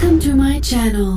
Welcome to my channel.